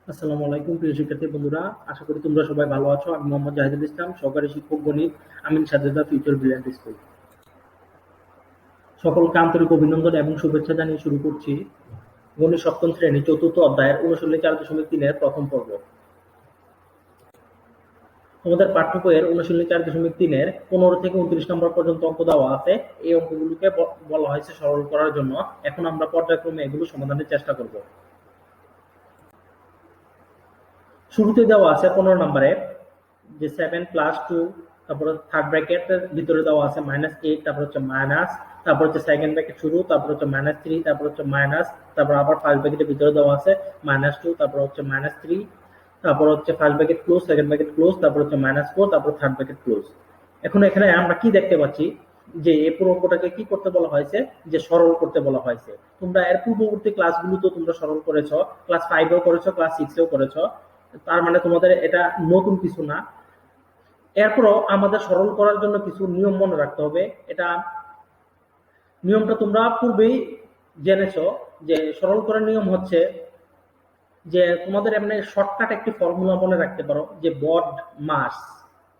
আসসালামু আলাইকুম প্রিয় শিক্ষার্থী বন্ধুরা, আশা করি তোমরা সবাই ভালো আছো। আমি মোহাম্মদ জাহিদুল ইসলাম, সহকারী শিক্ষক গণিত, আমিন সাজেদা ফিউচার ব্রিলিয়ান্ট স্কুল। সকলকে আন্তরিক অভিনন্দন এবং শুভেচ্ছা জানিয়ে শুরু করছি গণিত সপ্তম শ্রেণী চতুর্থ অধ্যায়ের অনুশীলনী 4.3 এর প্রথম পর্ব। তোমাদের পাঠ্য বইয়ের অনুশীলনী 4.3 এর 15 থেকে 29 নম্বর পর্যন্ত অঙ্ক দেওয়া আছে। এই অঙ্কগুলোকে বলা হয়েছে সরল করার জন্য। এখন আমরা পর্যায়ক্রমে এগুলো সমাধানের চেষ্টা করব। শুরুতে দেওয়া আছে 15 নম্বরে যে 7 + 2, তারপরে থার্ড ব্র্যাকেটের ভিতরে দেওয়া আছে -8, তারপর হচ্ছে মাইনাস, তারপর হচ্ছে সেকেন্ড ব্র্যাকেট শুরু, তারপর হচ্ছে -3, তারপর হচ্ছে মাইনাস, তারপর আবার ফার্স্ট ব্র্যাকেটের ভিতরে দেওয়া আছে -2, তারপর হচ্ছে -3, তারপর হচ্ছে first bracket close, second bracket close, তারপর হচ্ছে -4, তারপর থার্ড ব্র্যাকেট ক্লোজ। এখন এখানে আমরা কি দেখতে পাচ্ছি যে এই পুরো অঙ্কটাকে কি করতে বলা হয়েছে, যে সরল করতে বলা হয়েছে। তোমরা এর পূর্ববর্তী ক্লাসগুলো তো তোমরা সরল করেছো, ক্লাস 5 এও করেছো, ক্লাস 6 এও করেছো। তার মানে তোমাদের এটা নতুন কিছু না। এরপরও আমাদের সরল করার জন্য কিছু নিয়ম মনে রাখতে হবে। এটা নিয়মটা তোমরা পূর্বেই জেনেছো যে সরল করার নিয়ম হচ্ছে যে তোমাদের এমনি শর্টকাট একটি ফর্মুলা মনে রাখতে পারো যে বড মাস,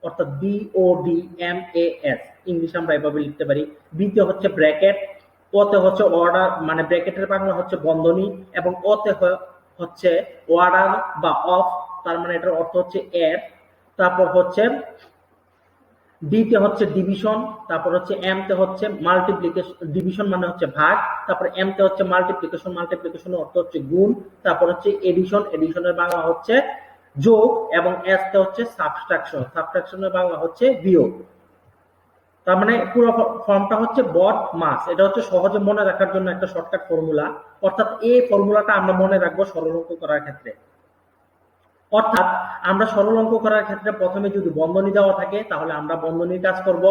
অর্থাৎ BODMAS, ইংলিশ আমরা এভাবে লিখতে পারি। বিতে হচ্ছে ব্র্যাকেট, ওতে হচ্ছে অর্ডার, মানে ব্র্যাকেটের বাংলা হচ্ছে বন্ধনী, এবং ওতে হচ্ছে অর্ডার বা অফ, তার মানে এটার অর্থ হচ্ছে এর। তারপর হচ্ছে ডিতে হচ্ছে ডিভিশন, তারপর হচ্ছে এম তে হচ্ছে মাল্টিপ্লিকেশন, ডিভিশন মানে হচ্ছে ভাগ, তারপর এম তে হচ্ছে মাল্টিপ্লিকেশন, মাল্টিপ্লিকেশনের অর্থ হচ্ছে গুণ, তারপর হচ্ছে এডিশন, এডিশনের বাংলা হচ্ছে যোগ, এবং এস তে হচ্ছে সাবট্রাকশন, সাবট্রাকশনের বাংলা হচ্ছে বিয়োগ। তার মানে পুরো ফর্মটা হচ্ছে বড মাস। এটা হচ্ছে সহজে মনে রাখার জন্য একটা শর্টকাট ফর্মুলা, অর্থাৎ এই ফর্মুলাটা আমরা মনে রাখবো সরল অঙ্ক করার ক্ষেত্রে। অর্থাৎ আমরা সরল অঙ্ক করার ক্ষেত্রে প্রথমে যদি বন্ধনী দেওয়া থাকে তাহলে আমরা বন্ধনীর কাজ করব।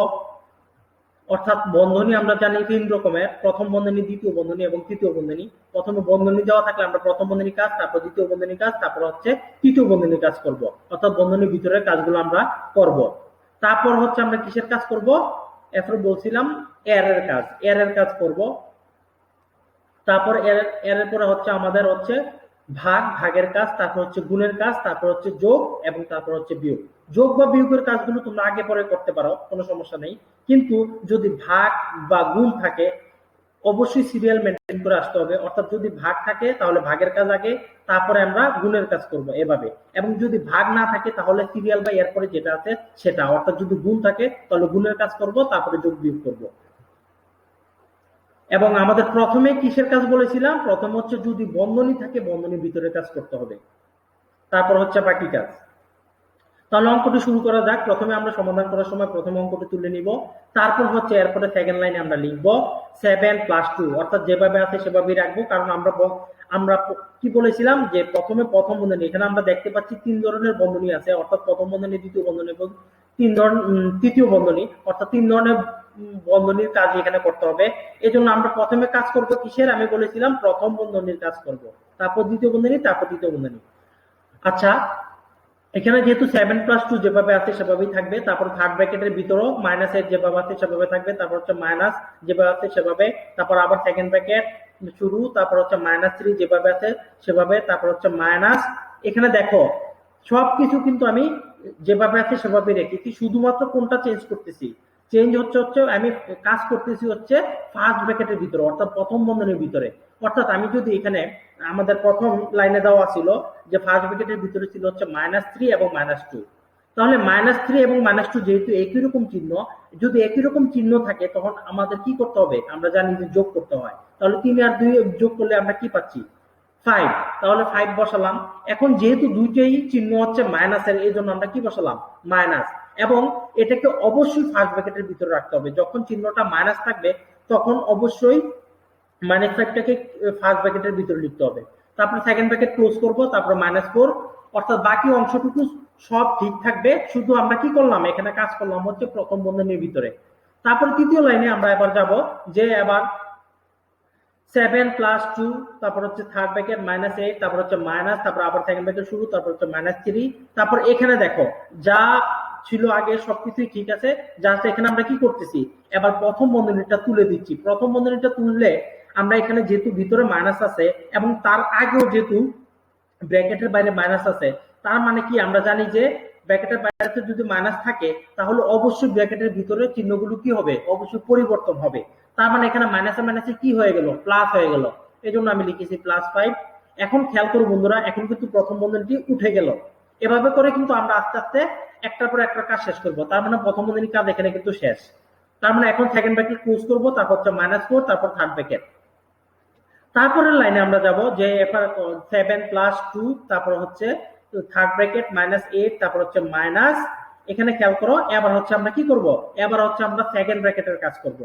অর্থাৎ বন্ধনী আমরা জানি 3 রকমের, প্রথম বন্ধনী, দ্বিতীয় বন্ধনী এবং তৃতীয় বন্ধনী। প্রথমে বন্ধনী দেওয়া থাকলে আমরা প্রথম বন্ধনীর কাজ, তারপর দ্বিতীয় বন্ধনীর কাজ, তারপর হচ্ছে তৃতীয় বন্ধনীর কাজ করব। অর্থাৎ বন্ধনীর ভিতরের কাজগুলো আমরা করব। তারপর হচ্ছে আমরা কিসের কাজ করব? এরপর বলছিলাম এর কাজ, এর কাজ করব। তারপর এর পরে হচ্ছে আমাদের হচ্ছে ভাগের কাজ, তারপর হচ্ছে গুণের কাজ, তারপর হচ্ছে যোগ, এবং তারপর হচ্ছে বিয়োগ। যোগ বা বিয়োগের কাজগুলো তোমরা আগে পরে করতে পারো, কোনো সমস্যা নেই। কিন্তু যদি ভাগ বা গুণ থাকে অবশ্যই সিরিয়াল মেনটেন করে আসতে হবে। অর্থাৎ যদি ভাগ থাকে তাহলে ভাগের কাজ আগে, তারপরে আমরা গুণের কাজ করব, এভাবে। এবং যদি ভাগ না থাকে তাহলে সিরিয়াল বা এরপরে যেটা আছে সেটা, অর্থাৎ যদি গুণ থাকে তাহলে গুণের কাজ করব, তারপরে যোগ বিয়োগ করব। এবং আমাদের প্রথমে কিসের কাজ বলেছিলাম? প্রথম হচ্ছে যদি বন্ধনী থাকে বন্ধনীর ভিতরে কাজ করতে হবে, তারপর হচ্ছে বাকি কাজ। তাহলে অঙ্কটি শুরু করা যাক। প্রথমে আমরা সমাধান করার সময় প্রথম অঙ্কটি তুলে নিব, তারপর হচ্ছে এরপরে সেকেন্ড লাইনে আমরা লিখব 7 + 2, অর্থাৎ যেভাবে আছে সেভাবেই রাখবো। কারণ আমরা কি বলেছিলাম যে প্রথম বন্ধনী, এখানে আমরা দেখতে পাচ্ছি 3 ধরনের বন্ধনী আছে, অর্থাৎ প্রথম বন্ধনী, দ্বিতীয় বন্ধনী এবং তৃতীয় বন্ধনী, অর্থাৎ 3 ধরনের বন্ধনীর কাজ এখানে করতে হবে। এজন্য আমরা প্রথমে কাজ করব কিসের? আমি বলেছিলাম প্রথম বন্ধনীর কাজ করব, তারপর দ্বিতীয় বন্ধনী, তারপর তৃতীয় বন্ধনী। আচ্ছা, এখানে যেহেতু 7 + 2 যেভাবে আছে সেভাবেই থাকবে, তারপর থার্ড ব্র্যাকেটের ভিতরেও -8 যেভাবে আছে সেভাবে থাকবে, তারপর হচ্ছে মাইনাস যেভাবে আছে সেভাবে, তারপর আবার সেকেন্ড ব্র্যাকেট শুরু, তারপর হচ্ছে -3 যেভাবে আছে সেভাবে, তারপর হচ্ছে মাইনাস। এখানে দেখো সবকিছু কিন্তু আমি যেভাবে আছে সেভাবে রেখেছি, শুধুমাত্র কোনটা চেঞ্জ করতেছি, চেঞ্জ হচ্ছে আমি কাজ করতেছি হচ্ছে ফার্স্ট ব্র্যাকেটের ভিতরে, অর্থাৎ প্রথম বন্ধনীর ভিতরে। অর্থাৎ আমি যদি এখানে আমাদের প্রথম লাইনে দেওয়া ছিল যে ফার্স্ট ব্র্যাকেটের ভিতরে ছিল হচ্ছে -3 এবং -2, তাহলে -3 এবং -2 যেহেতু একই রকম চিহ্ন, যদি একই রকম চিহ্ন থাকে তখন আমাদের কি করতে হবে? আমরা জানি যে যোগ করতে হয়। তাহলে 3 আর 2 যোগ করলে আমরা কি পাচ্ছি? 5। তাহলে 5 বসালাম। এখন যেহেতু দুইটাই চিহ্ন হচ্ছে মাইনাসের, এই জন্য আমরা কি বসালাম? মাইনাস। এবং এটাকে অবশ্যই ফার্স্ট ব্র্যাকেটের ভিতরে রাখতে হবে। যখন চিহ্নটা মাইনাস থাকবে তখন অবশ্যই -5টাকে ফার্স্ট ব্র্যাকেটের ভিতরে লিখতে হবে। তারপর সেকেন্ড ব্র্যাকেট ক্লোজ করব, তারপর -4, অর্থাৎ বাকি অংশটুকু সব ঠিক থাকবে। শুধু আমরা কি করলাম? এখানে কাজ করলাম হচ্ছে প্রথম বন্ধনীর ভিতরে। তারপর তৃতীয় লাইনে আমরা এবার যাব যে এবার 7 + 2, তারপর হচ্ছে থার্ড ব্র্যাকেট -8, তারপর হচ্ছে মাইনাস, তারপর আবার সেকেন্ড ব্র্যাকেট শুরু, তারপর হচ্ছে -3। তারপর এখানে দেখো যা ছিল আগে সবকিছুই ঠিক আছে, জাস্ট এখানে আমরা কি করতেছি? এবার প্রথম বন্ধনীটা তুলে দিচ্ছি। প্রথম বন্ধনীটা তুললে আমরা এখানে যেহেতু ভিতরে মাইনাস আছে এবং তার আগেও যেহেতু ব্র্যাকেটের বাইরে মাইনাস আছে, তার মানে কি আমরা জানি যে ব্র্যাকেটের বাইরে যদি মাইনাস থাকে তাহলে অবশ্যই ব্র্যাকেটের ভিতরে চিহ্নগুলো কি হবে, অবশ্যই পরিবর্তন হবে। তার মানে এখানে মাইনাসে মাইনাসে কি হয়ে গেল, প্লাস হয়ে গেল, এই জন্য আমি লিখেছি +5। এখন খেয়াল করো বন্ধুরা, এখন কিন্তু প্রথম বন্ধনীটি উঠে গেল। এভাবে করে কিন্তু আমরা আস্তে আস্তে একটার পর একটা কাজ শেষ করব। তার মানে প্রথম বন্ধনীর কাজ এখানে কিন্তু শেষ। তার মানে এখন সেকেন্ড ব্র্যাকেট ক্লোজ করব, তারপর হচ্ছে -4, তারপর থার্ড ব্র্যাকেট। তারপরের লাইনে আমরা যাব যে 7 + 2, তারপর হচ্ছে থার্ড ব্র্যাকেট -8, তারপর হচ্ছে মাইনাস। এখানে খেয়াল করো, এবার হচ্ছে আমরা কি করব, এবার হচ্ছে আমরা সেকেন্ড ব্র্যাকেটের কাজ করব।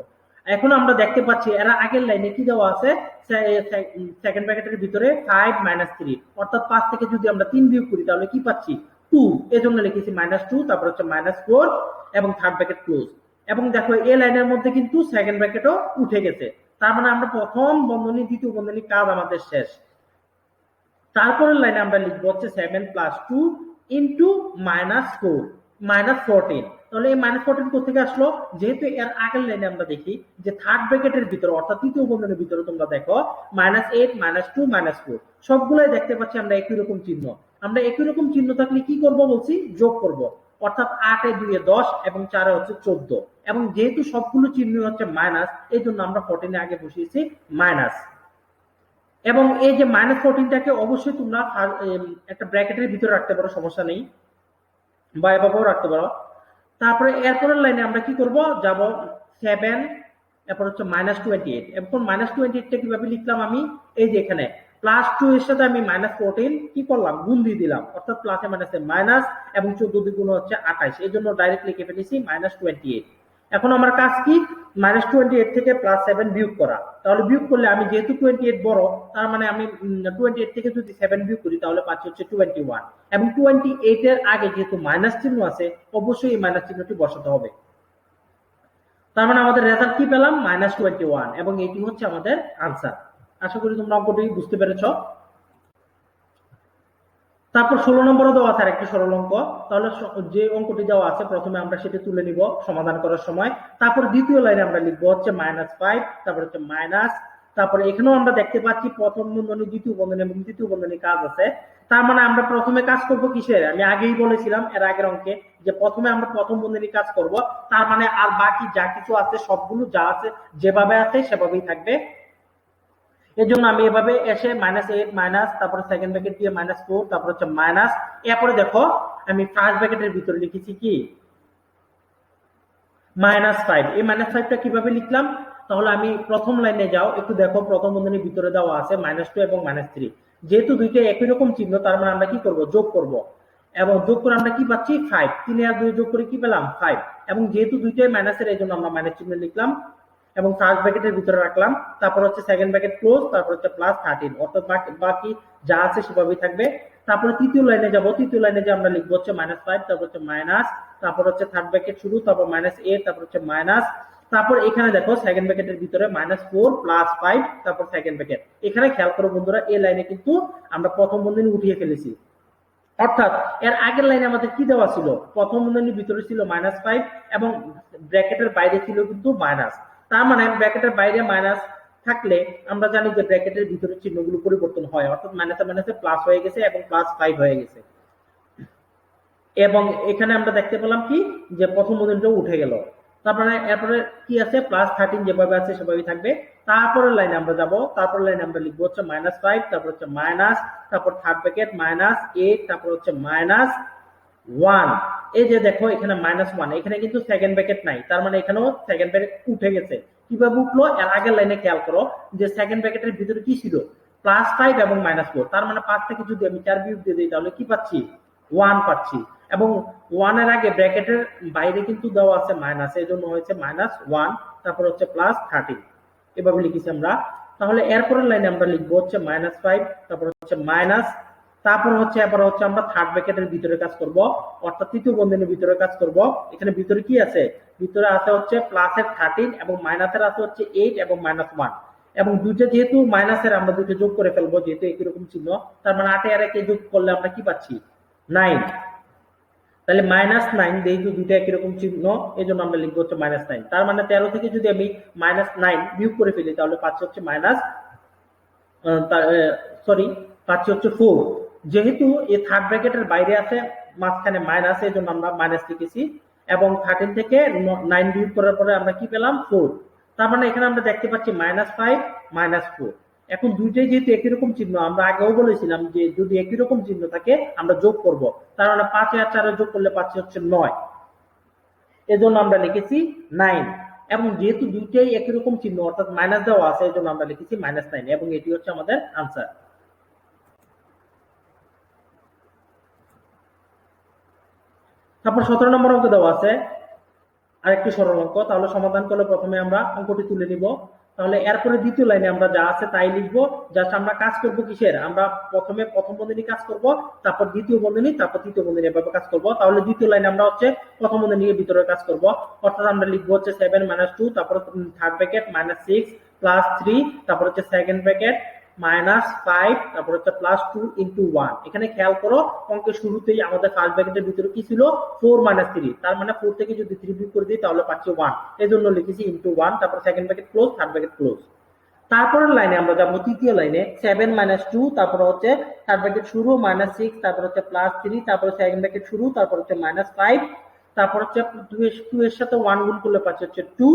এখন আমরা দেখতে পাচ্ছি এর আগের লাইনে কি দেওয়া আছে, সেকেন্ড ব্র্যাকেটের ভিতরে 5 - 3, অর্থাৎ 5 থেকে যদি আমরা 3 বিয়োগ করি তাহলে কি পাচ্ছি, 2। এজন্য লিখেছি -2, তারপর হচ্ছে -4 এবং থার্ড ব্র্যাকেট ক্লোজ। এবং দেখো এই লাইনের মধ্যে কিন্তু সেকেন্ড ব্র্যাকেটও উঠে গেছে। তার মানে আমরা প্রথম বন্ধনী দ্বিতীয় বন্ধনী কাজ আমাদের শেষ। তারপরের লাইনে আমরা লিখবো হচ্ছে 7 + 2 ইন্টু -4 -14। তাহলে এই -14 কোথেকে আসলো, যেহেতু এর আগের লাইনে আমরা দেখি যে থার্ড ব্র্যাকেটের ভিতরে অর্থাৎ তৃতীয় বন্ধনীর ভিতরে তোমরা দেখো -8 -2 -4 সবগুলাই দেখতে পাচ্ছি আমরা একই রকম চিহ্ন। আমরা একই রকম চিহ্ন থাকলে কি করব বলছি, যোগ করব। অর্থাৎ 8 এ 2 এ 10 এবং 4 এ হচ্ছে 14। এবং যেহেতু সবগুলো চিহ্ন হচ্ছে মাইনাস, এই জন্য আমরা 14 এ আগে বসিয়েছি মাইনাস। এবং এই যে -14টাকে অবশ্যই তোমরা একটা ব্র্যাকেটের ভিতরে রাখতে পারো, সমস্যা নেই, বা এভাবেও রাখতে পারো। তারপরে এরপরের লাইনে আমরা কি করব, যাব 7, এরপর হচ্ছে -28। এখন -28টা কিভাবে লিখলাম আমি, এই যে এখানে +2 এর সাথে আমি -14 কি করলাম, গুণ দিয়ে দিলাম, অর্থাৎ প্লাসে মাইনাসে মাইনাস, এবং 14 দ্বিগুণ হচ্ছে 28, এই জন্য ডাইরেক্ট লিখে ফেলেছি -28। এখন আমার কাজ কি, -28 থেকে +7 বিয়োগ করা। তাহলে বিয়োগ করলে আমি যেহেতু 28 বড়, তার মানে আমি 28 থেকে যদি 7 বিয়োগ করি তাহলে পাচ্ছি হচ্ছে 21। এবং 28 এর আগে যেহেতু মাইনাস চিহ্ন আছে, অবশ্যই এই মাইনাস চিহ্নটি বসাতে হবে। তার মানে আমাদের রেজাল্ট কি পেলাম, -21, এবং এটি হচ্ছে আমাদের আনসার। আশা করি তোমরা অঙ্কটি বুঝতে পেরেছ। তারপর 16 নম্বরও দেওয়া আছে আরেকটি সরল অঙ্ক। তাহলে যে অঙ্কটি দেওয়া আছে প্রথমে আমরা সেটি তুলে নিব সমাধান করার সময়। তারপর দ্বিতীয় লাইনে আমরা লিখবো হচ্ছে -5, তারপর হচ্ছে মাইনাস। তারপরে এখানেও আমরা দেখতে পাচ্ছি প্রথম বন্ধনী দ্বিতীয় বন্ধনী এবং তৃতীয় বন্ধনী কাজ আছে। তার মানে আমরা প্রথমে কাজ করব কিসের, আমি আগেই বলেছিলাম এর আগের অঙ্কে যে প্রথমে আমরা প্রথম বন্ধনী কাজ করব। তার মানে আর বাকি যা কিছু আছে সবগুলো যা আছে যেভাবে আছে সেভাবেই থাকবে। এর জন্য আমি এভাবে এসে -8 মাইনাস, তারপর সেকেন্ড ব্র্যাকেট দিয়ে -4, তারপর হচ্ছে মাইনাস। এরপরে দেখো আমি ফার্স্ট ব্র্যাকেটের ভিতরে লিখেছি কি -5। এই -5টা কিভাবে লিখলাম, তাহলে আমি প্রথম লাইনে যাও, একটু দেখো প্রথম বন্ধনীর ভিতরে দেওয়া আছে -2 এবং -3। যেহেতু দুইটা একই রকম চিহ্ন, তার মানে আমরা কি করব, যোগ করব। এবং যোগ করে আমরা কি পাচ্ছি, 5। 3 আর 2 যোগ করে কি পেলাম, 5। এবং যেহেতু দুইটাই মাইনাসের, এই জন্য আমরা মাইনাস চিহ্ন লিখলাম এবং ফার্স্ট ব্র্যাকেটের ভিতরে রাখলাম। তারপর হচ্ছে সেকেন্ড ব্র্যাকেট ক্লোজ, তারপর হচ্ছে +13, অর্থাৎ বাকি যা আছে সেভাবেই থাকবে। তারপরে তৃতীয় লাইনে যাব, তৃতীয় লাইনে যে আমরা লিখবো হচ্ছে -5, তারপর হচ্ছে মাইনাস, তারপর হচ্ছে থার্ড ব্র্যাকেট শুরু, তারপর -8, তারপর হচ্ছে মাইনাস। তারপর এখানে দেখো সেকেন্ড ব্র্যাকেটের ভিতরে -4 +5, তারপর সেকেন্ড ব্র্যাকেট। এখানে খেয়াল করো বন্ধুরা, এই লাইনে কিন্তু আমরা প্রথম বন্ধনী উঠিয়ে ফেলেছি। অর্থাৎ এর আগের লাইনে আমাদের কি দেওয়া ছিল, প্রথম বন্ধনীর ভিতরে ছিল -5 এবং ব্র্যাকেটের বাইরে ছিল কিন্তু মাইনাস। তার মানে ব্র্যাকেটের বাইরে মাইনাস থাকলে আমরা জানি যে ব্র্যাকেটের ভিতরে চিহ্নগুলো পরিবর্তন হয়, অর্থাৎ মাইনাসে মাইনাসে প্লাস হয়ে গেছে এবং +5 হয়ে গেছে। এবং এখানে আমরা দেখতে পেলাম কি যে প্রথম বন্ধনীটা উঠে গেল। তারপরে এরপরে কি আছে, +13 যেভাবে আছে সেভাবেই থাকবে। তারপরের লাইনে আমরা যাব, তারপরের লাইনে আমরা লিখবো হচ্ছে -5, তারপর হচ্ছে মাইনাস, তারপর থার্ড ব্র্যাকেট -8, তারপর হচ্ছে -1। এই যে দেখো এখানে -1, এখানে কিন্তু সেকেন্ড ব্র্যাকেট নাই, তার মানে এখানেও সেকেন্ড ব্র্যাকেট উঠে গেছে। কিভাবে উঠলো, এর আগের লাইনে খেয়াল করো যে সেকেন্ড ব্র্যাকেটের ভিতরে কি ছিল, +5 এবং -4। তার মানে 5 থেকে যদি আমি 4 বিয়োগ দিয়ে দিই তাহলে কি পাচ্ছি, 1 পাচ্ছি। এবং 1 এর আগে ব্র্যাকেটের বাইরে কিন্তু দেওয়া আছে মাইনাস, এই জন্য হয়েছে -1, তারপর হচ্ছে +13, এভাবে লিখেছি আমরা। তাহলে এরপরের লাইনে আমরা লিখবো হচ্ছে -5, তারপর হচ্ছে মাইনাস, তারপর হচ্ছে এবার হচ্ছে আমরা থার্ড ব্র্যাকেটের ভিতরে কাজ করব, অর্থাৎ তৃতীয় বন্ধনীর ভিতরে কাজ করব। এখানে ভিতরে কি আছে, ভিতরে আছে হচ্ছে প্লাসের 13 এবং মাইনাসের আছে হচ্ছে 8 এবং -1। এবং দুইটা যেহেতু মাইনাসের, আমরা দুটো যোগ করে ফেলবো যেহেতু একই রকম চিহ্ন। তার মানে 8 আর 1 যোগ করলে আমরা কি পাচ্ছি, 9। তাহলে -9, যেহেতু দুইটা একই রকম চিহ্ন, এই জন্য আমরা লিখবো হচ্ছে -9। তার মানে 13 থেকে যদি আমি -9 বিয়োগ করে ফেলি তাহলে পাচ্ছি হচ্ছে পাচ্ছি হচ্ছে 4। যেহেতু এই থার্ড ব্র্যাকেটের বাইরে আছে, মাঝখানে মাইনাস, এই জন্য আমরা মাইনাস লিখেছি, এবং 13 থেকে 9 বিয়োগ করার পরে আমরা কি পেলাম 4। তার মানে এখানে আমরা দেখতে পাচ্ছি -5 -4। এখন দুইটাই যেহেতু একই রকম চিহ্ন, আমরা আগেও বলেছিলাম যে যদি একই রকম চিহ্ন থাকে আমরা যোগ করব, তার মানে 5 আর 4 যোগ করলে পাচ্ছি হচ্ছে 9, এজন্য আমরা লিখেছি 9। এবং যেহেতু দুইটাই একই রকম চিহ্ন অর্থাৎ মাইনাস দেওয়া আছে, এজন্য আমরা লিখেছি -9, এবং এটি হচ্ছে আমাদের আনসার। তারপর 17 নম্বর অঙ্ক দেওয়া আছে আরেকটি সরল অঙ্ক। তাহলে সমাধান করলে প্রথমে আমরা অঙ্কটি তুলে নিব। তাহলে এরপরে দ্বিতীয় লাইনে আমরা যা আছে তাই লিখবো। জাস্ট আমরা কাজ করব কিসের, আমরা প্রথমে প্রথম বন্ধনী কাজ করব, তারপর দ্বিতীয় বন্ধনী, তারপর তৃতীয় বন্ধনী, এভাবে কাজ করব। তাহলে দ্বিতীয় লাইনে আমরা হচ্ছে প্রথম বন্ধনীর ভিতরে কাজ করব, অর্থাৎ আমরা লিখবো হচ্ছে 7 - 2, তারপর থার্ড ব্র্যাকেট -6 + 3, তারপর হচ্ছে সেকেন্ড ব্র্যাকেট -5, তারপর হচ্ছে +2 × 1। এখানে খেয়াল করো অঙ্কের শুরুতেই আমাদের ফার্স্ট ব্র্যাকেটের ভিতরে কি ছিল 4 - 3, তার মানে 4 থেকে যদি 3 বিয়োগ করে দিই তাহলে পাচ্ছি 1, এজন্য লিখেছি × 1, তারপর second bracket close, third bracket close. তারপরের লাইনে আমরা যাব তৃতীয় লাইনে 7 - 2, তারপর হচ্ছে থার্ড ব্র্যাকেট শুরু -6, তারপর হচ্ছে +3, তারপর সেকেন্ড ব্র্যাকেট শুরু, তারপর হচ্ছে -5, তারপর হচ্ছে 2 এর সাথে 1 গুণ করলে পাচ্ছি হচ্ছে 2,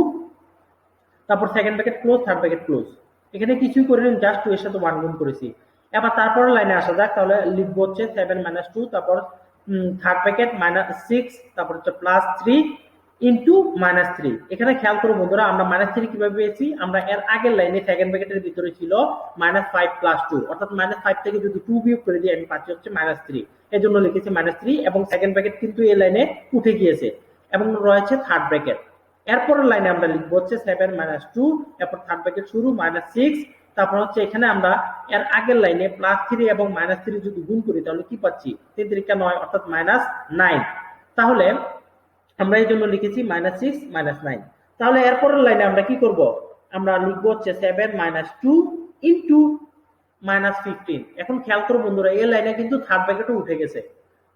তারপর second bracket close, third bracket close. এখানে কিছুই করিনি, জাস্ট 2 এর সাথে 1 গুণ করেছি। এবার তারপরের লাইনে আসা যাক। তাহলে লিখবো হচ্ছে 7 - 2, তারপর থার্ড ব্র্যাকেট -6, তারপর হচ্ছে +3 × -3। এখানে খেয়াল করো বন্ধুরা, আমরা -3 কিভাবে পেয়েছি, আমরা এর আগের লাইনে সেকেন্ড ব্র্যাকেটের ভিতরে ছিল -5 + 2, অর্থাৎ -5 থেকে যদি 2 বিয়োগ করে দিই আমি পাচ্ছি হচ্ছে -3, এজন্য লিখেছি -3, এবং সেকেন্ড ব্র্যাকেট কিন্তু এই লাইনে উঠে গিয়েছে এবং রয়েছে থার্ড ব্র্যাকেট। এরপরের লাইনে আমরা লিখবো হচ্ছে 7 - 2, এরপর থার্ড ব্র্যাকেট শুরু -6, তারপর হচ্ছে এখানে আমরা এর আগের লাইনে +3 এবং -3 যদি গুণ করি তাহলে কি পাচ্ছি 3 × 9 অর্থাৎ -9। তাহলে আমরা এই জন্য লিখেছি -6 -9। তাহলে এরপরের লাইনে আমরা কি করব, আমরা লিখবো হচ্ছে 7 - 2 × -15। এখন খেয়াল করো বন্ধুরা, এই লাইনে কিন্তু থার্ড ব্র্যাকেটও উঠে গেছে,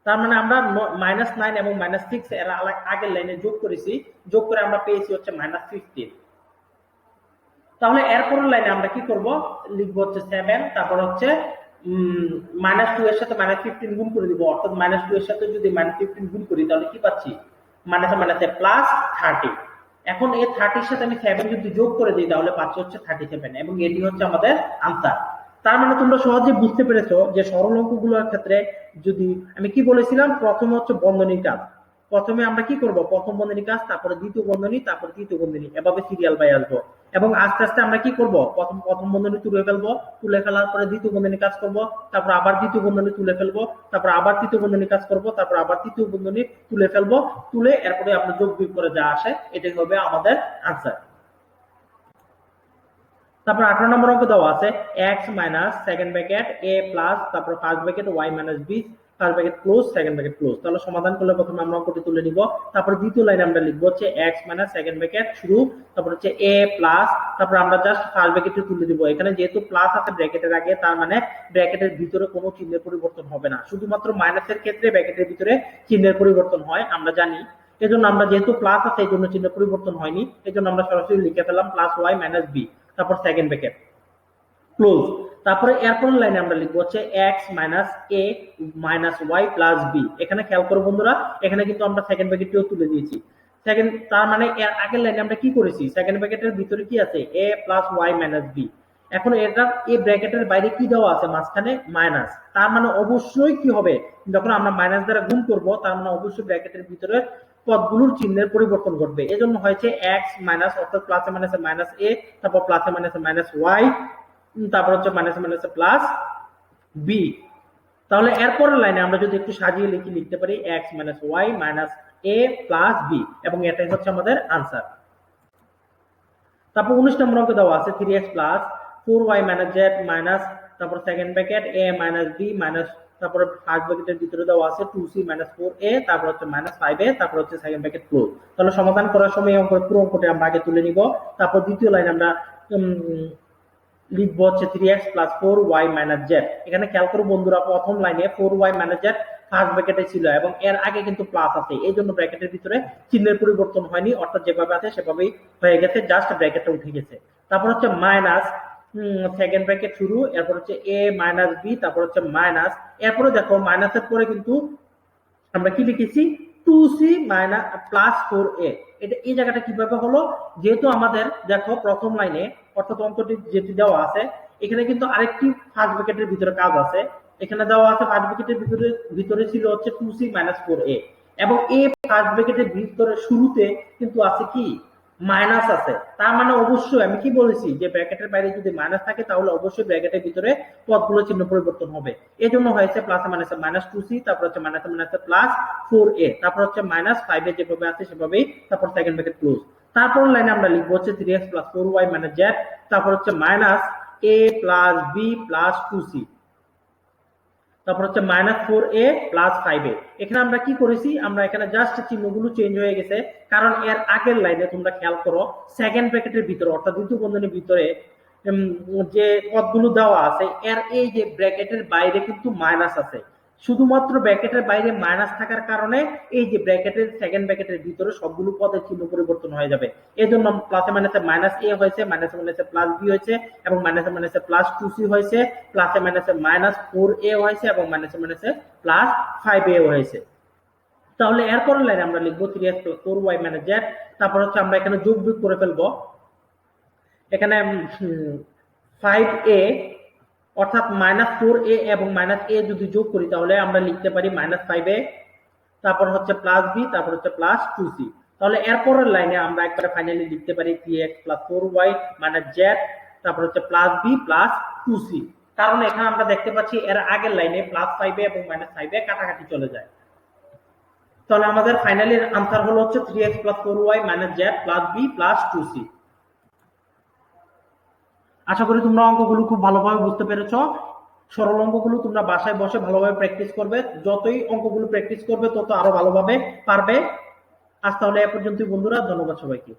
তার মানে আমরা -9 এবং -6 এর আগের লাইনে যোগ করেছি, যোগ করে আমরা পেয়েছি হচ্ছে -15। তাহলে এরপরের লাইনে আমরা কি করব, লিখবো হচ্ছে 7, তারপর হচ্ছে -2 এর সাথে -15 গুণ করে দিব, অর্থাৎ -2 এর সাথে যদি -15 গুণ করি তাহলে কি পাচ্ছি +30। এখন এই 30 এর সাথে আমি 7 যদি যোগ করে দিই তাহলে পাচ্ছি হচ্ছে 37, এবং এটি হচ্ছে আমাদের আনসার। তার মানে তোমরা সহজে বুঝতে পেরেছো যে সরল অঙ্কগুলোর ক্ষেত্রে যদি আমি কি বলেছিলাম, প্রথমে হচ্ছে বন্ধনীর কাজ, প্রথমে আমরা কি করব, প্রথম বন্ধনী কাজ, তারপরে দ্বিতীয় বন্ধনী, তারপরে তৃতীয় বন্ধনী, এভাবে সিরিয়াল বাই আসবো। এবং আস্তে আস্তে আমরা কি করব, প্রথম বন্ধনী তুলে ফেলবো, তুলে ফেলার পরে দ্বিতীয় বন্ধনী কাজ করব, তারপর আবার দ্বিতীয় বন্ধনী তুলে ফেলবো, তারপর আবার তৃতীয় বন্ধনী কাজ করব, তারপর আবার তৃতীয় বন্ধনী তুলে ফেলবো, তুলে এরপরে আমরা যোগ বিয়োগ করে যা আসে এটাই হবে আমাদের আনসার। তারপর 18 নম্বর অঙ্ক দেওয়া আছে x - second bracket a plus, তারপর first bracket y - b, first bracket close, second bracket close. তাহলে সমাধান করলে প্রথমে আমরা অঙ্কটি তুলে নিব। তারপর দ্বিতীয় লাইনে আমরা লিখবো হচ্ছে x - সেকেন্ড ব্র্যাকেট শুরু, তারপর হচ্ছে a প্লাস, তারপর আমরা জাস্ট ফার্স্ট ব্র্যাকেটে তুলে দিব। এখানে যেহেতু প্লাস আছে ব্র্যাকেটের আগে, তার মানে ব্র্যাকেটের ভিতরে কোনো চিহ্নের পরিবর্তন হবে না, শুধুমাত্র মাইনাসের ক্ষেত্রে ব্র্যাকেটের ভিতরে চিহ্নের পরিবর্তন হয়, আমরা জানি। এজন্য আমরা যেহেতু প্লাস আছে এই জন্য চিহ্নের পরিবর্তন হয়নি, এজন্য আমরা সরাসরি লিখে ফেললাম +y - b, তারপর সেকেন্ড ব্র্যাকেট ক্লোজ। তারপরে এরপর লাইনে আমরা লিখবো হচ্ছে x - a - y + b। এখানে খেয়াল করো বন্ধুরা, এখানে কিন্তু আমরা সেকেন্ড ব্র্যাকেটটিও তুলে দিয়েছি। সেকেন্ড, তার মানে এর আগের লাইনে আমরা কি করেছি, সেকেন্ড ব্র্যাকেটের ভিতরে কি আছে a + y - b। এখন এটা এই ব্র্যাকেটের বাইরে কি দেওয়া আছে, মাঝখানে মাইনাস, তার মানে অবশ্যই কি হবে, যখন আমরা মাইনাস দ্বারা গুণ করব তার মানে অবশ্যই ব্র্যাকেটের ভিতরে পদগুলোর চিহ্নের পরিবর্তন ঘটবে। এজন্য হয়েছে x মাইনাস, অর্থাৎ প্লাসে মাইনাসে -a, তারপর প্লাসে মাইনাসে -y, তারপর হচ্ছে মাইনাসে মাইনাসে +b। তাহলে এরপরের লাইনে আমরা যদি একটু সাজিয়ে লিখতে পারি x - y - a + b, এবং এটাই হচ্ছে আমাদের আনসার। তারপর 19 নম্বর অঙ্ক দেওয়া আছে 3x + 4y - z মাইনাস, তারপর second bracket a - b minus, তারপর ফার্স্ট ব্র্যাকেটের ভিতরে দেওয়া আছে 2c - 4a, তারপর হচ্ছে -5a, তারপর হচ্ছে সেকেন্ড ব্র্যাকেট ক্লোজ। তাহলে সমাধান করার সময় পুরো অঙ্কটি আমরা আগে তুলে নিব। তারপর দ্বিতীয় লাইনে আমরা লিখবো হচ্ছে 3x + 4y - z। এখানে খেয়াল করো বন্ধুরা, প্রথম লাইনে 4y - z ফার্স্ট ব্র্যাকেটে ছিল এবং এর আগে কিন্তু প্লাস আছে, এই জন্য ব্র্যাকেটের ভিতরে চিহ্নের পরিবর্তন হয়নি, অর্থাৎ যেভাবে আছে সেভাবেই হয়ে গেছে, জাস্ট ব্র্যাকেটটা উঠে গেছে। তারপর হচ্ছে সেকেন্ড ব্র্যাকেট শুরু, এরপর হচ্ছে a মাইনাস b, তারপর হচ্ছে মাইনাস, এরপরে দেখো মাইনাসের পরে কিন্তু আমরা কি লিখেছি 2c মাইনাস প্লাস 4a। এটা এই জায়গাটা কিভাবে হলো, যেহেতু আমাদের দেখো প্রথম লাইনে অর্থাৎ অঙ্কটি যেটি দেওয়া আছে এখানে কিন্তু আরেকটি ফার্স্ট ব্র্যাকেটের ভিতরে কাজ আছে। এখানে দেওয়া আছে ফার্স্ট ব্র্যাকেটের ভিতরে ছিল হচ্ছে 2c মাইনাস 4a, এবং এই ফার্স্ট ব্র্যাকেটের ভিতরে শুরুতে কিন্তু আছে কি মাইনাস আছে। তার মানে অবশ্যই আমি কি বলেছি যে ব্র্যাকেটের বাইরে যদি মাইনাস থাকে তাহলে অবশ্যই ব্র্যাকেটের ভিতরে পদগুলো চিহ্ন পরিবর্তন হবে। এই জন্য হয়েছে প্লাসে মাইনাসে মাইনাস 2c, তারপর হচ্ছে মাইনাসে মাইনাসে প্লাস 4a, তারপর হচ্ছে মাইনাস 5 এ যেভাবে আছে সেভাবেই, তারপর সেকেন্ড ব্র্যাকেট ক্লোজ। তারপর লাইনে আমরা লিখবো হচ্ছে 3x plus 4y minus z, তারপর হচ্ছে minus a plus b plus 2c, তারপর হচ্ছে মাইনাস 4a প্লাস 5a। এখানে আমরা কি করেছি, আমরা এখানে জাস্ট চিহ্নগুলো চেঞ্জ হয়ে গেছে, কারণ এর আগের লাইনে তোমরা খেয়াল করো সেকেন্ড ব্র্যাকেটের ভিতরে অর্থাৎ দ্বিতীয় বন্ধনীর ভিতরে যে পদগুলো দেওয়া আছে এর এই যে ব্র্যাকেটের বাইরে কিন্তু মাইনাস আছে। শুধুমাত্র ব্র্যাকেটের বাইরে মাইনাস থাকার কারণে এই যে ব্র্যাকেটের সেকেন্ড ব্র্যাকেটের ভিতরে সবগুলো পদের চিহ্ন পরিবর্তন হয়ে যাবে। এই জন্য প্লাসে মাইনাসে মাইনাস a হয়েছে, মাইনাসে মাইনাসে প্লাস b হয়েছে, এবং মাইনাসে মাইনাসে প্লাস 2c হয়েছে, প্লাসে মাইনাসে মাইনাস 4a হয়েছে, এবং মাইনাসে মাইনাসে প্লাস 5a হয়েছে। তাহলে এরপরের লাইনে আমরা লিখবো 3x plus 4y minus z, তারপর হচ্ছে আমরা এখানে যোগ বিয়োগ করে ফেলবো। এখানে 5a অর্থাৎ মাইনাস 4a এবং মাইনাস a যদি যোগ করি তাহলে আমরা লিখতে পারি মাইনাস 5a, তারপর হচ্ছে প্লাস b, তারপর হচ্ছে প্লাস 2c। তাহলে এরপরের লাইনে আমরা একবারে ফাইনালি লিখতে পারি 3x plus 4y minus z, তারপর হচ্ছে প্লাস b প্লাস 2c। কারণ এখানে আমরা দেখতে পাচ্ছি এর আগের লাইনে প্লাস 5a এবং মাইনাস 5a কাটাকাটি চলে যায়। তাহলে আমাদের ফাইনালি আনসার হলো হচ্ছে 3x plus 4y minus z plus b plus 2c। আশা করি তোমরা অঙ্কগুলো খুব ভালোভাবে বুঝতে পেরেছো। সরল অঙ্কগুলো তোমরা বাসায় বসে ভালোভাবে প্র্যাকটিস করবে, যতই অঙ্কগুলো প্র্যাকটিস করবে তত আরো ভালোভাবে পারবে। আজ তাহলে এ পর্যন্তই বন্ধুরা, ধন্যবাদ সবাইকে।